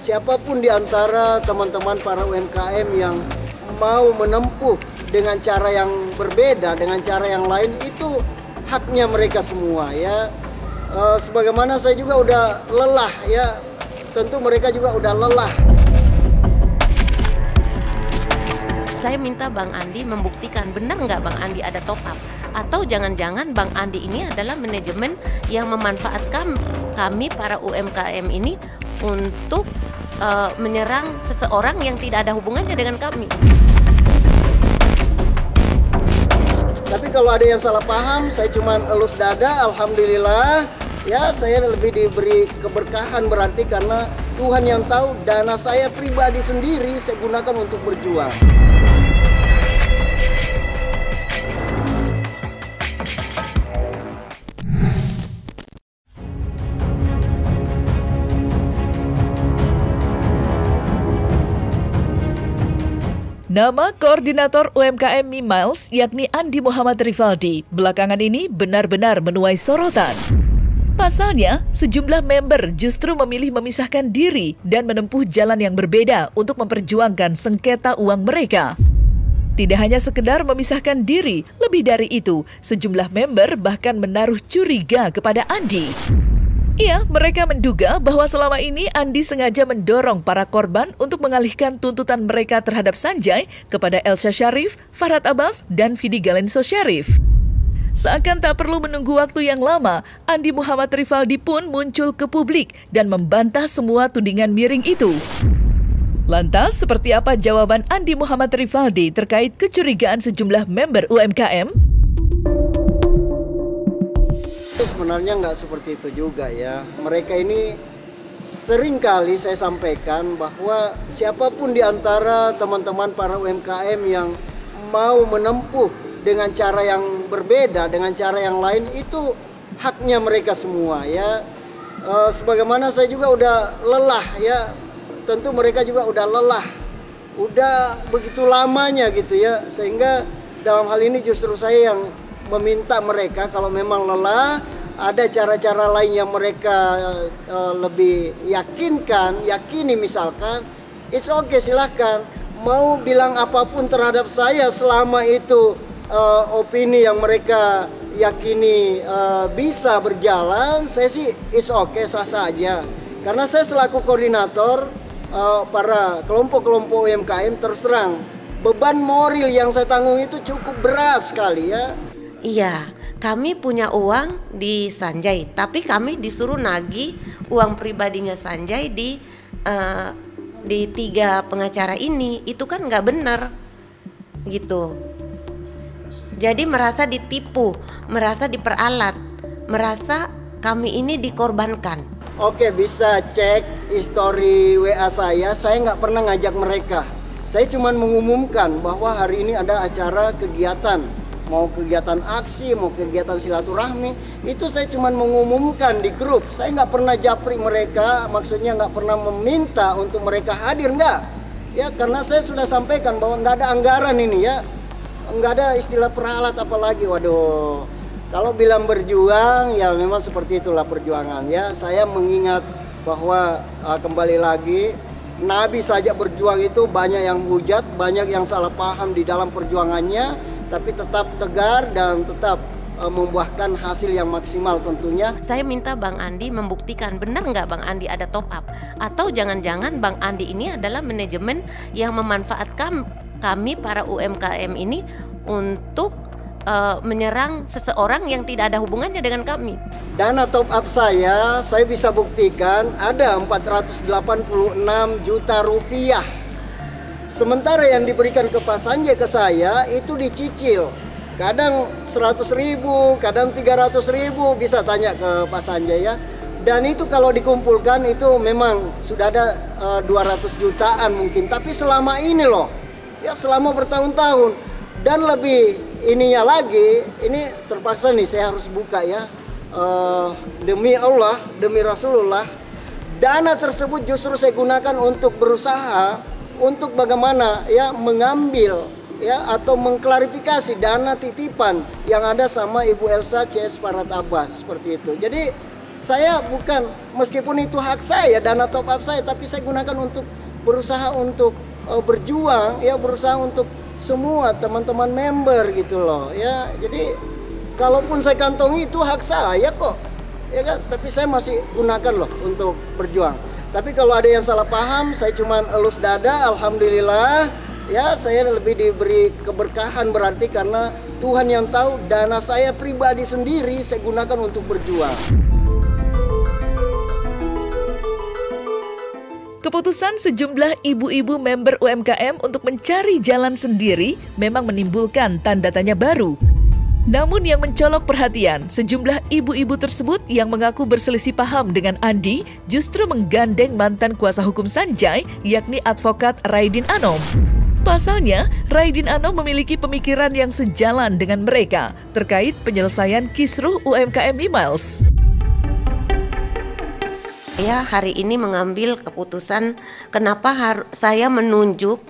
siapapun di antara teman-teman para UMKM yang mau menempuh dengan cara yang berbeda, dengan cara yang lain, itu haknya mereka semua ya. Sebagaimana saya juga udah lelah ya, tentu mereka juga udah lelah. Saya minta Bang Andi membuktikan benar nggak Bang Andi ada top up, atau jangan-jangan Bang Andi ini adalah manajemen yang memanfaatkan kami para UMKM ini untuk menyerang seseorang yang tidak ada hubungannya dengan kami. Tapi kalau ada yang salah paham, saya cuma elus dada, alhamdulillah. Ya, saya lebih diberi keberkahan berarti karena Tuhan yang tahu dana saya pribadi sendiri saya gunakan untuk berjuang. Nama koordinator UMKM Mimiles yakni Andi Muhammad Rivaldi belakangan ini benar-benar menuai sorotan. Pasalnya, sejumlah member justru memilih memisahkan diri dan menempuh jalan yang berbeda untuk memperjuangkan sengketa uang mereka. Tidak hanya sekedar memisahkan diri, lebih dari itu, sejumlah member bahkan menaruh curiga kepada Andi. Mereka menduga bahwa selama ini Andi sengaja mendorong para korban untuk mengalihkan tuntutan mereka terhadap Sanjay kepada Elsa Sharif, Farhad Abbas, dan Vidi Galenso Sharif. Seakan tak perlu menunggu waktu yang lama, Andi Muhammad Rivaldi pun muncul ke publik dan membantah semua tudingan miring itu. Lantas, seperti apa jawaban Andi Muhammad Rivaldi terkait kecurigaan sejumlah member UMKM? Sebenarnya nggak seperti itu juga ya. Mereka ini seringkali saya sampaikan bahwa siapapun di antara teman-teman para UMKM yang mau menempuh dengan cara yang berbeda, dengan cara yang lain, itu haknya mereka semua ya. Sebagaimana saya juga udah lelah ya, tentu mereka juga udah lelah, udah begitu lamanya gitu ya, sehingga dalam hal ini justru saya yang meminta mereka kalau memang lelah, ada cara-cara lain yang mereka lebih yakini misalkan, it's okay, silahkan. Mau bilang apapun terhadap saya selama itu opini yang mereka yakini bisa berjalan, saya sih it's okay, sah-sah aja. Karena saya selaku koordinator para kelompok-kelompok UMKM, terus terang beban moral yang saya tanggung itu cukup berat sekali ya. Iya, kami punya uang di Sanjay, tapi kami disuruh nagih uang pribadinya Sanjay di 3 pengacara ini. Itu kan nggak benar gitu. Jadi merasa ditipu, merasa diperalat, merasa kami ini dikorbankan. Oke, bisa cek histori WA saya nggak pernah ngajak mereka. Saya cuma mengumumkan bahwa hari ini ada acara kegiatan. Mau kegiatan aksi, mau kegiatan silaturahmi, itu saya cuma mengumumkan di grup. Saya nggak pernah japri mereka, maksudnya nggak pernah meminta untuk mereka hadir, nggak. Ya, karena saya sudah sampaikan bahwa nggak ada anggaran ini ya. Nggak ada istilah peralat apalagi, waduh. Kalau bilang berjuang, ya memang seperti itulah perjuangan ya. Saya mengingat bahwa kembali lagi, Nabi saja berjuang itu banyak yang hujat, banyak yang salah paham di dalam perjuangannya, tapi tetap tegar dan tetap membuahkan hasil yang maksimal tentunya. Saya minta Bang Andi membuktikan benar nggak Bang Andi ada top up, atau jangan-jangan Bang Andi ini adalah manajemen yang memanfaatkan kami para UMKM ini untuk menyerang seseorang yang tidak ada hubungannya dengan kami. Dana top up saya bisa buktikan ada 486 juta rupiah. Sementara yang diberikan ke Pak Sanjay ke saya itu dicicil. Kadang 100.000, kadang 300.000, bisa tanya ke Pak Sanjay ya. Dan itu kalau dikumpulkan itu memang sudah ada 200 jutaan mungkin. Tapi selama ini loh, ya selama bertahun-tahun. Dan lebih ininya lagi, ini terpaksa nih saya harus buka ya. Demi Allah, demi Rasulullah, dana tersebut justru saya gunakan untuk berusaha untuk bagaimana ya mengambil ya atau mengklarifikasi dana titipan yang ada sama Ibu Elsa CS Farhad Abbas seperti itu. Jadi saya bukan, meskipun itu hak saya, dana top up saya, tapi saya gunakan untuk berusaha untuk berjuang, ya berusaha untuk semua teman-teman member gitu loh, ya. Jadi kalaupun saya kantongi itu hak saya kok, ya kan. Tapi saya masih gunakan loh untuk berjuang. Tapi kalau ada yang salah paham, saya cuman elus dada, alhamdulillah. Ya, saya lebih diberi keberkahan berarti karena Tuhan yang tahu dana saya pribadi sendiri saya gunakan untuk berjuang. Keputusan sejumlah ibu-ibu member UMKM untuk mencari jalan sendiri memang menimbulkan tanda tanya baru. Namun yang mencolok perhatian, sejumlah ibu-ibu tersebut yang mengaku berselisih paham dengan Andi justru menggandeng mantan kuasa hukum Sanjay, yakni advokat Raidin Anom. Pasalnya, Raidin Anom memiliki pemikiran yang sejalan dengan mereka terkait penyelesaian kisruh UMKM Mimiles. Saya hari ini mengambil keputusan kenapa saya menunjuk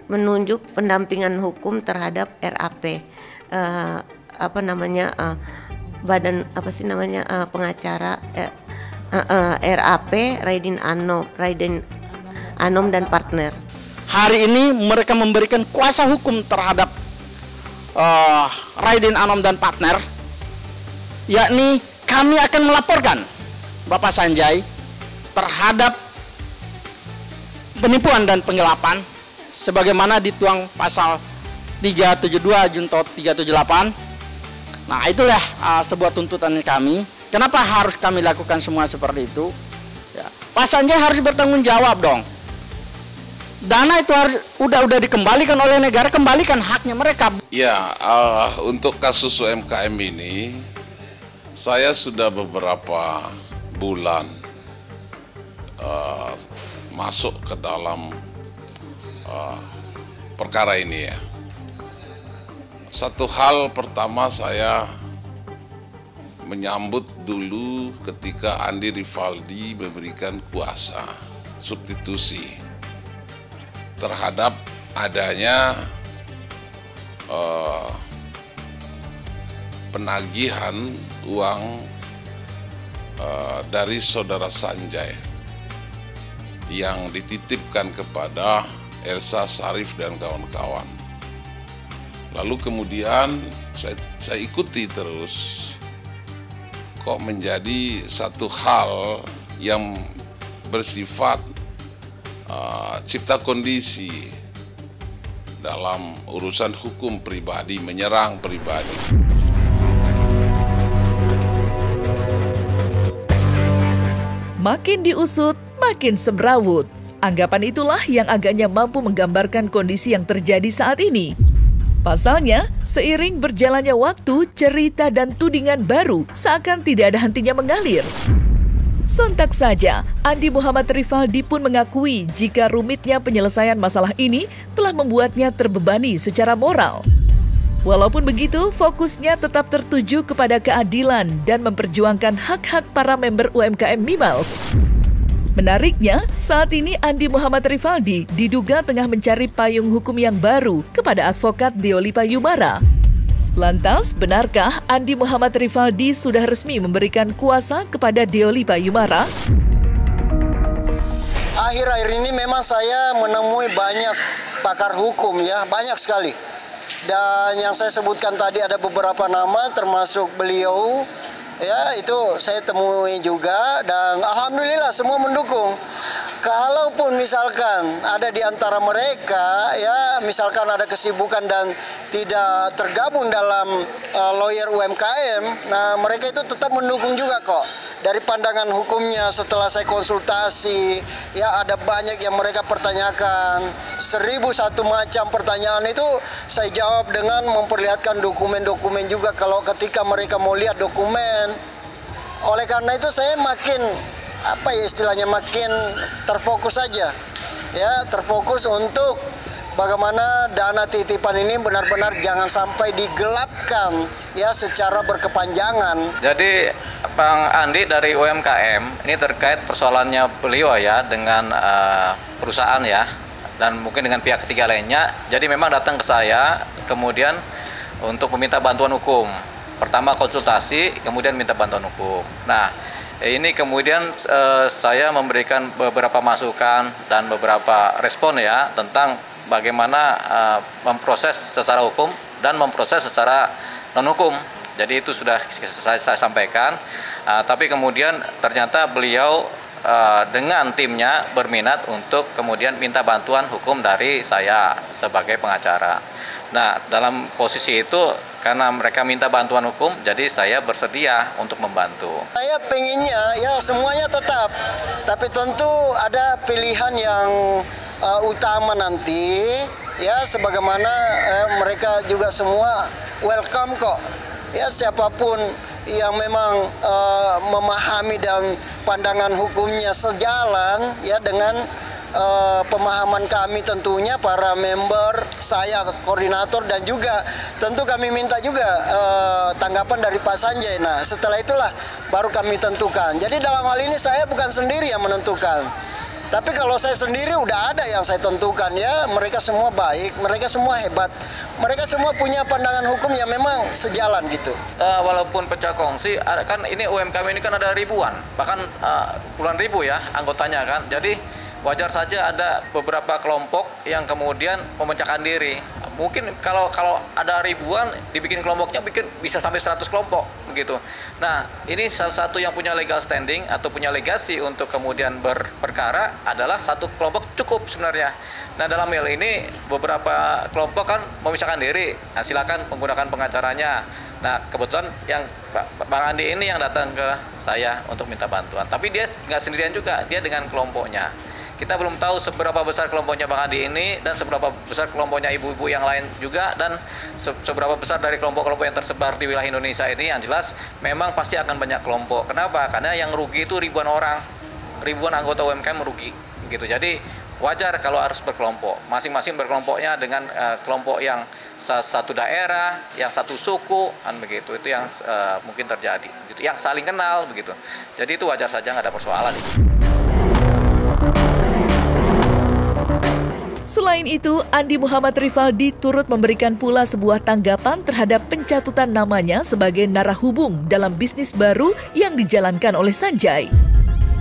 menunjuk pendampingan hukum terhadap RAP, pengacara RAP Raidin Anom dan partner. Hari ini mereka memberikan kuasa hukum terhadap Raidin Anom dan partner, yakni kami akan melaporkan Bapak Sanjay terhadap penipuan dan penggelapan sebagaimana dituang pasal 372 Junto 378. Nah, itulah sebuah tuntutan kami. Kenapa harus kami lakukan semua seperti itu? Ya, Pak Sanjay harus bertanggung jawab dong. Dana itu harus udah dikembalikan oleh negara, kembalikan haknya mereka. Ya, untuk kasus UMKM ini saya sudah beberapa bulan masuk ke dalam perkara ini ya. Satu hal pertama, saya menyambut dulu ketika Andi Rivaldi memberikan kuasa substitusi terhadap adanya penagihan uang dari saudara Sanjay yang dititipkan kepada Elsa Sharif dan kawan-kawan. Lalu kemudian saya ikuti terus, kok menjadi satu hal yang bersifat cipta kondisi dalam urusan hukum pribadi, menyerang pribadi. Makin diusut, makin semrawut. Anggapan itulah yang agaknya mampu menggambarkan kondisi yang terjadi saat ini. Pasalnya, seiring berjalannya waktu, cerita dan tudingan baru seakan tidak ada hentinya mengalir. Sontak saja, Andi Muhammad Rivaldi pun mengakui jika rumitnya penyelesaian masalah ini telah membuatnya terbebani secara moral. Walaupun begitu, fokusnya tetap tertuju kepada keadilan dan memperjuangkan hak-hak para member UMKM Mimiles. Menariknya, saat ini Andi Muhammad Rivaldi diduga tengah mencari payung hukum yang baru kepada advokat Deoli Payumara. Lantas, benarkah Andi Muhammad Rivaldi sudah resmi memberikan kuasa kepada Deoli Payumara? Akhir-akhir ini memang saya menemui banyak pakar hukum ya, banyak sekali. Dan yang saya sebutkan tadi ada beberapa nama termasuk beliau. Ya, itu saya temui juga dan alhamdulillah semua mendukung. Kalaupun misalkan ada di antara mereka ya, misalkan ada kesibukan dan tidak tergabung dalam lawyer UMKM, nah mereka itu tetap mendukung juga kok. Dari pandangan hukumnya setelah saya konsultasi, ya ada banyak yang mereka pertanyakan, 1001 macam pertanyaan itu saya jawab dengan memperlihatkan dokumen-dokumen juga kalau ketika mereka mau lihat dokumen. Oleh karena itu saya makin makin terfokus saja, ya terfokus untuk bagaimana dana titipan ini benar-benar jangan sampai digelapkan ya secara berkepanjangan. Jadi Bang Andi dari UMKM ini terkait persoalannya beliau ya dengan perusahaan ya dan mungkin dengan pihak ketiga lainnya. Jadi memang datang ke saya kemudian untuk meminta bantuan hukum. Pertama konsultasi, kemudian minta bantuan hukum. Nah, ini kemudian saya memberikan beberapa masukan dan beberapa respon ya tentang bagaimana memproses secara hukum dan memproses secara non-hukum. Jadi itu sudah saya sampaikan, tapi kemudian ternyata beliau dengan timnya berminat untuk kemudian minta bantuan hukum dari saya sebagai pengacara. Nah, dalam posisi itu karena mereka minta bantuan hukum, jadi saya bersedia untuk membantu. Saya pengennya ya semuanya tetap, tapi tentu ada pilihan yang utama nanti ya, sebagaimana mereka juga semua welcome kok. Ya, siapapun yang memang memahami dan pandangan hukumnya sejalan ya dengan pemahaman kami, tentunya para member, saya koordinator, dan juga tentu kami minta juga tanggapan dari Pak Sanjay. Nah, setelah itulah baru kami tentukan. Jadi dalam hal ini saya bukan sendiri yang menentukan. Tapi kalau saya sendiri udah ada yang saya tentukan ya, mereka semua baik, mereka semua hebat, mereka semua punya pandangan hukum yang memang sejalan gitu. Walaupun pecah kongsi, kan ini UMKM ini kan ada ribuan, bahkan puluhan ribu ya anggotanya kan. Jadi wajar saja ada beberapa kelompok yang kemudian memecahkan diri. Mungkin kalau ada ribuan dibikin kelompoknya bisa sampai 100 kelompok begitu. Nah, ini salah satu yang punya legal standing atau punya legasi untuk kemudian berperkara adalah satu kelompok cukup sebenarnya. Nah, dalam hal ini beberapa kelompok kan memisahkan diri. Nah, silakan menggunakan pengacaranya. Nah, kebetulan yang Bang Andi ini yang datang ke saya untuk minta bantuan. Tapi dia nggak sendirian juga, dia dengan kelompoknya. Kita belum tahu seberapa besar kelompoknya Bang Andi ini dan seberapa besar kelompoknya ibu-ibu yang lain juga, dan seberapa besar dari kelompok-kelompok yang tersebar di wilayah Indonesia ini. Yang jelas memang pasti akan banyak kelompok. Kenapa? Karena yang rugi itu ribuan orang, ribuan anggota UMKM merugi gitu. Jadi wajar kalau harus berkelompok, masing-masing berkelompoknya dengan kelompok yang satu daerah, yang satu suku, kan begitu. Itu yang mungkin terjadi, gitu. Yang saling kenal begitu. Jadi itu wajar saja, nggak ada persoalan. Selain itu, Andi Muhammad Rivaldi turut memberikan pula sebuah tanggapan terhadap pencatutan namanya sebagai narahubung dalam bisnis baru yang dijalankan oleh Sanjay.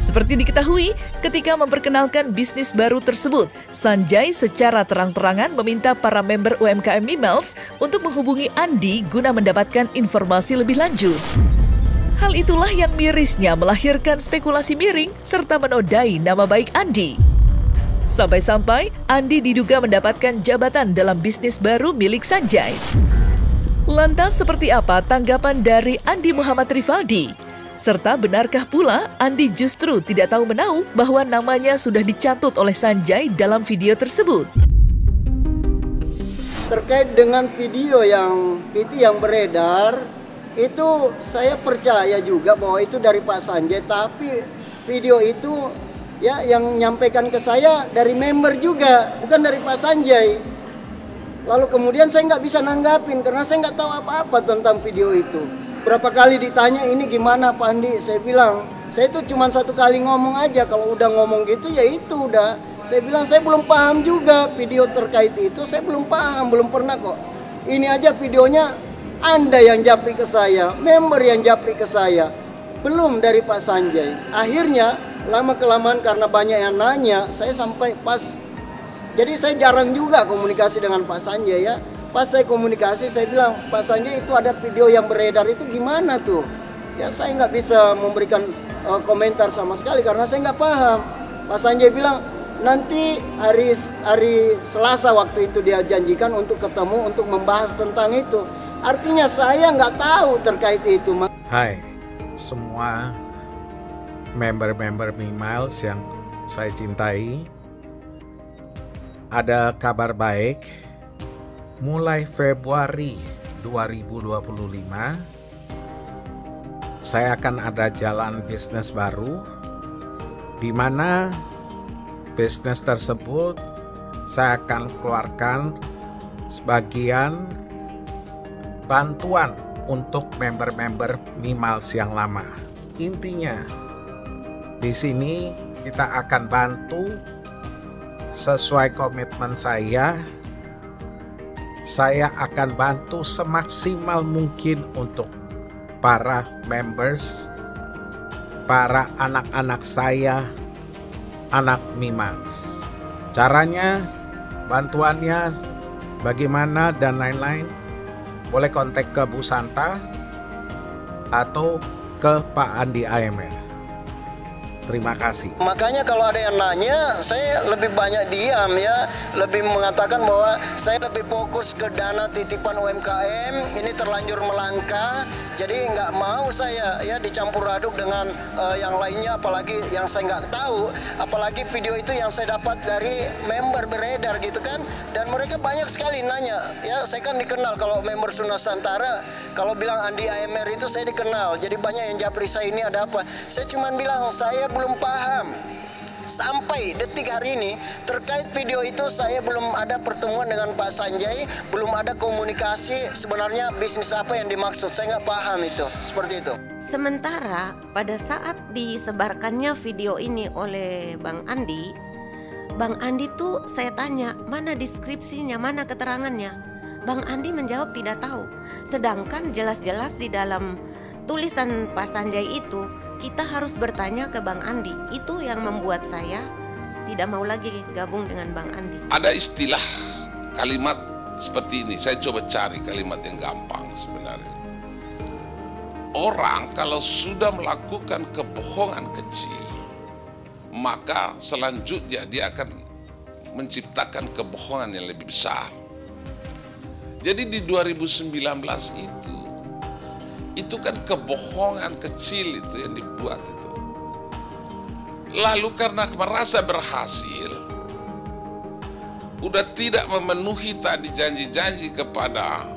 Seperti diketahui, ketika memperkenalkan bisnis baru tersebut, Sanjay secara terang-terangan meminta para member UMKM Mimiles untuk menghubungi Andi guna mendapatkan informasi lebih lanjut. Hal itulah yang mirisnya melahirkan spekulasi miring serta menodai nama baik Andi. Sampai-sampai Andi diduga mendapatkan jabatan dalam bisnis baru milik Sanjay. Lantas seperti apa tanggapan dari Andi Muhammad Rivaldi? Serta benarkah pula Andi justru tidak tahu menahu bahwa namanya sudah dicatut oleh Sanjay dalam video tersebut? Terkait dengan video yang beredar, itu saya percaya juga bahwa itu dari Pak Sanjay, tapi video itu ya yang nyampaikan ke saya dari member juga, bukan dari Pak Sanjay. Lalu kemudian saya nggak bisa nanggapin karena saya nggak tahu apa-apa tentang video itu. Berapa kali ditanya ini gimana Pak Andi, saya bilang saya itu cuma satu kali ngomong aja. Kalau udah ngomong gitu ya itu udah. Saya bilang saya belum paham juga video terkait itu, saya belum paham, belum pernah kok. Ini aja videonya Anda yang japri ke saya, member yang japri ke saya, belum dari Pak Sanjay. Akhirnya lama-kelamaan karena banyak yang nanya, saya sampai pas, jadi saya jarang juga komunikasi dengan Pak Sanjay ya. Pas saya komunikasi, saya bilang, Pak Sanjay itu ada video yang beredar, itu gimana tuh? Ya saya nggak bisa memberikan komentar sama sekali karena saya nggak paham. Pak Sanjay bilang, nanti hari Selasa waktu itu dia janjikan untuk ketemu untuk membahas tentang itu. Artinya saya nggak tahu terkait itu. Hai semua member-member Mimiles yang saya cintai, ada kabar baik. Mulai Februari 2025 saya akan ada jalan bisnis baru, di mana bisnis tersebut saya akan keluarkan sebagian bantuan untuk member-member Mimiles yang lama. Intinya di sini kita akan bantu sesuai komitmen saya. Saya akan bantu semaksimal mungkin untuk para members, para anak-anak saya, anak Mimals. Caranya, bantuannya, bagaimana dan lain-lain, boleh kontak ke Bu Santa atau ke Pak Andi AMR. Terima kasih. Makanya kalau ada yang nanya, saya lebih banyak diam ya, lebih mengatakan bahwa saya lebih fokus ke dana titipan UMKM, ini terlanjur melangkah, jadi nggak mau saya ya dicampur aduk dengan yang lainnya, apalagi yang saya nggak tahu, apalagi video itu yang saya dapat dari member beredar gitu kan, dan mereka banyak sekali nanya, ya saya kan dikenal kalau member Sunasantara, kalau bilang Andi AMR itu saya dikenal, jadi banyak yang japri saya ini ada apa, saya cuma bilang saya belum paham. Sampai detik hari ini terkait video itu saya belum ada pertemuan dengan Pak Sanjay, belum ada komunikasi sebenarnya bisnis apa yang dimaksud, saya nggak paham itu, seperti itu. Sementara pada saat disebarkannya video ini oleh Bang Andi tuh saya tanya, mana deskripsinya, mana keterangannya? Bang Andi menjawab tidak tahu. Sedangkan jelas-jelas di dalam tulisan Pak Sanjay itu kita harus bertanya ke Bang Andi. Itu yang membuat saya tidak mau lagi gabung dengan Bang Andi. Ada istilah kalimat seperti ini, saya coba cari kalimat yang gampang sebenarnya. Orang kalau sudah melakukan kebohongan kecil, maka selanjutnya dia akan menciptakan kebohongan yang lebih besar. Jadi di 2019 itu kan kebohongan kecil itu yang dibuat itu. Lalu karena merasa berhasil, udah tidak memenuhi tadi janji-janji kepada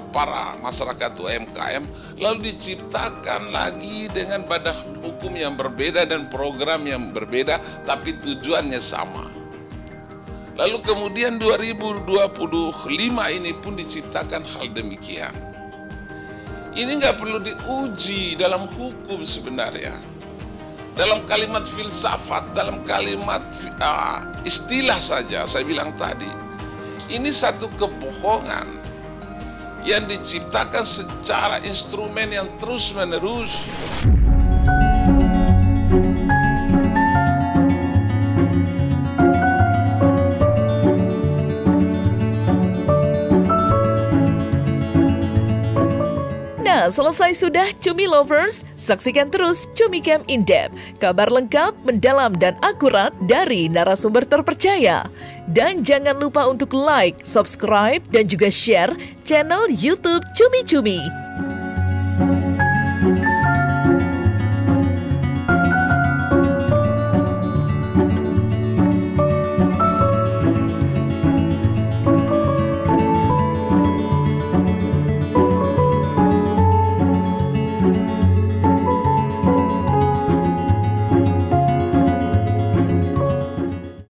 para masyarakat UMKM, lalu diciptakan lagi dengan badan hukum yang berbeda dan program yang berbeda, tapi tujuannya sama. Lalu kemudian 2025 ini pun diciptakan hal demikian. Ini nggak perlu diuji dalam hukum sebenarnya. Dalam kalimat filsafat, dalam kalimat istilah saja, saya bilang tadi, ini satu kebohongan yang diciptakan secara instrumen yang terus-menerus. Nah, selesai sudah Cumi Lovers, saksikan terus Cumi Camp In Depth, kabar lengkap, mendalam dan akurat dari narasumber terpercaya. Dan jangan lupa untuk like, subscribe dan juga share channel YouTube Cumi Cumi.